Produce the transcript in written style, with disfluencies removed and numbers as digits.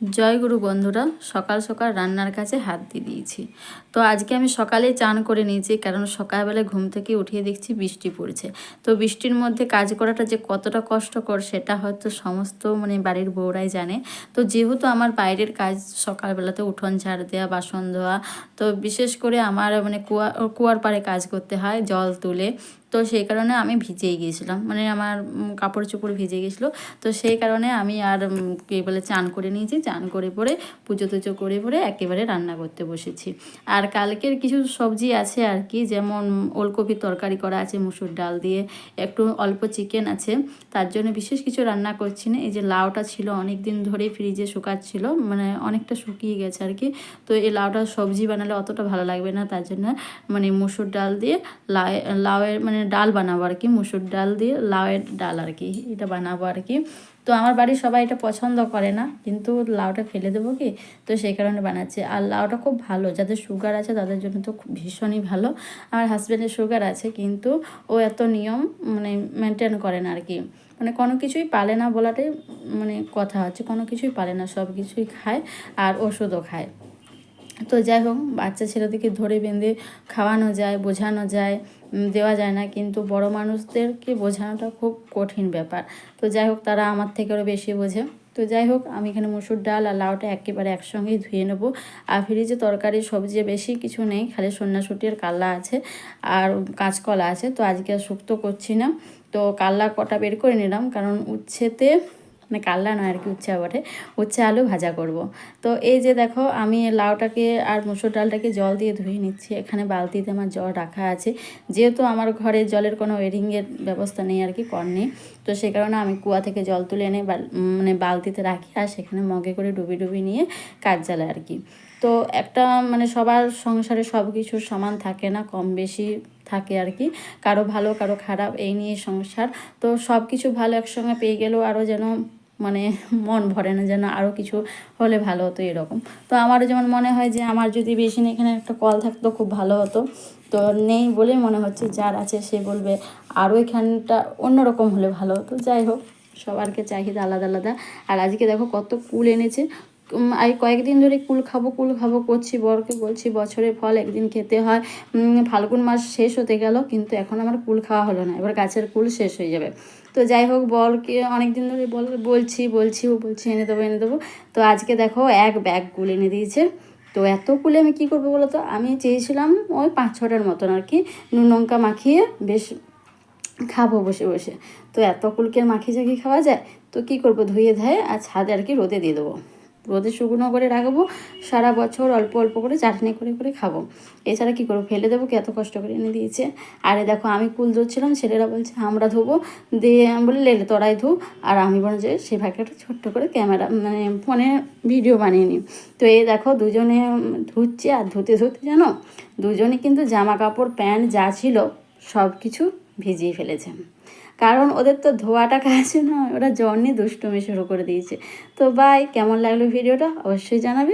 জয় গুরু বন্ধুরা, সকাল সকাল রান্নার কাছে হাত দিয়ে দিয়েছি। তো আজকে আমি সকালে চান করে নিয়েছি, কারণ সকালবেলা ঘুম থেকে উঠিয়ে দেখছি বৃষ্টি পড়ছে। তো বৃষ্টির মধ্যে কাজ করাটা যে কতটা কষ্টকর সেটা হয়তো সমস্ত বাড়ির বউরাই জানে। তো যেহেতু আমার বাইরের কাজ সকালবেলাতে উঠোন ঝাড় দেওয়া, বাসন ধোয়া, তো বিশেষ করে আমার কুয়ার পাড়ে কাজ করতে হয় জল তুলে। তো সেই কারণে আমি ভিজেই গিয়েছিলাম, আমার কাপড় চোপড় ভিজে গেছিলো। তো সেই কারণে আমি আর কী বলে চান করে নিয়েছি, চান করে পরে পুজো টুজো করে পরে একেবারে রান্না করতে বসেছি। আর কালকের কিছু সবজি আছে আর কি, যেমন ওলকপির তরকারি করা আছে মুসুর ডাল দিয়ে, একটু অল্প চিকেন আছে। তার জন্য বিশেষ কিছু রান্না করছি না। এই যে লাউটা ছিল অনেক দিন ধরেই ফ্রিজে শুকাচ্ছিল, অনেকটা শুকিয়ে গেছে আর কি। তো এই লাউটা সবজি বানালে অতটা ভালো লাগবে না, তার জন্য মুসুর ডাল দিয়ে লাউয়ের ডাল বানাবো আর কি, মুসুর ডাল দিয়ে লাউয়ের ডাল আর কি, এটা বানাবো আর কি। তো আমার বাড়ির সবাই এটা পছন্দ করে না, কিন্তু লাউটা ফেলে দেবো কি, তো সেই কারণে বানাচ্ছি। আর লাউটা খুব ভালো, যাদের সুগার আছে তাদের জন্য তো ভীষণই ভালো। আমার হাজব্যান্ডের সুগার আছে, কিন্তু ও এত নিয়ম মেনটেন করে না আর কি, কোনো কিছুই পালে না বলাটাই কথা হচ্ছে, কোনো কিছুই পালে না, সব কিছুই খায় আর ওষুধও খায়। তো যাই হোক, বাচ্চা ছেলেদেরকে ধরে বেঁধে খাওয়ানো যায়, বোঝানো যায়, দেওয়া যায় না, কিন্তু বড় মানুষদেরকে বোঝানোটা খুব কঠিন ব্যাপার। তো যাই হোক, তারা আমার থেকেও বেশি বোঝে। তো যাই হোক, আমি এখানে মুসুর ডাল আর লাউটা একেবারে একসঙ্গেই ধুয়ে নেবো। আর ফ্রিজে তরকারি সবজি বেশি কিছু নেই, খালি সন্ন্যাশুটি আর কাল্লা আছে আর কাঁচকলা আছে। তো আজকে আর শুক্তো করছি না, তো কাল্লা কটা বের করে নিলাম, কারণ উচ্ছেতে কাল্লা নয় আর কি, উচ্ছে বটে, উচ্ছে আলু ভাজা করব। তো এই যে দেখো, আমি লাউটাকে আর মুসুর ডালটাকে জল দিয়ে ধুয়ে নিচ্ছি। এখানে বালতিতে আমার জল রাখা আছে, যেহেতু আমার ঘরে জলের কোনো ওয়েরিংয়ের ব্যবস্থা নেই আর কি, কল নেই। তো সেই কারণে আমি কুয়া থেকে জল তুলে এনে বালতিতে রাখি, আর সেখানে মগে করে ডুবি নিয়ে কাজ জ্বালাই আর কি। তো একটা সবার সংসারে সব কিছু সমান থাকে না, কম বেশি থাকে আর কি, কারো ভালো কারো খারাপ, এই নিয়ে সংসার। তো সব কিছু ভালো একসঙ্গে পেয়ে গেলেও আরও যেন মন ভরে না, যেন আরও কিছু হলে ভালো হতো এরকম। তো আমারও যেমন মনে হয় যে আমার যদি বেশি না এখানে একটা কল থাকতো খুব ভালো হতো, তো নেই বলেই মনে হচ্ছে, যার আছে সে বলবে আরও এখানটা অন্যরকম হলে ভালো হতো। যাই হোক, সবারকে চাহিদা আলাদা আলাদা। আর আজকে দেখো কত কুল এনেছে, এই কয়েকদিন ধরে কুল খাবো করছি, বরকে বলছি বছরের ফল একদিন খেতে হয়। ফাল্গুন মাস শেষ হতে গেল, কিন্তু এখন আমার কুল খাওয়া হলো না, এবার গাছের কুল শেষ হয়ে যাবে। তো যাই হোক, বরকে অনেক দিন ধরে বলছি এনে দেবো। তো আজকে দেখো এক ব্যাগ কুল এনে দিয়েছে। তো এত কুলে আমি কী করবো বলো তো, আমি চেয়েছিলাম ওই 5-6টার মতন আর কি, নুন লঙ্কা মাখিয়ে বেশ খাবো বসে বসে। তো এত কুলকে মাখিয়ে খাওয়া যায়? তো কী করবো, ধুয়ে ধায়ে আর ছাদে আর কি রোদে দিয়ে দেবো, রোদে শুকনো করে রাখবো, সারা বছর অল্প অল্প করে চাটনি করে খাবো। এছাড়া কী করবো, ফেলে দেবো কি, এত কষ্ট করে এনে দিয়েছে। আরে দেখো, আমি কুল ধরছিলাম, ছেলেরা বলছে আমরা ধোবো, দিয়ে আমি বলি লেলে তোরাই ধু, আর আমি বলে যে সে ভাগে একটা ছোট্ট করে ক্যামেরা ফোনে ভিডিও বানিয়ে নিই। তো এই দেখো, দুজনে ধুচ্ছে, আর ধুতে জানো, দুজনে কিন্তু জামা কাপড় প্যান্ট যা ছিল সব কিছু ভিজিয়ে ফেলেছে, কারণ ওদের তো ধোয়াটা কাছে নয়, ওরা জ্বর নিয়ে দুষ্টুমি শুরু করে দিয়েছে। তো বাই, কেমন লাগলো ভিডিওটা অবশ্যই জানাবে।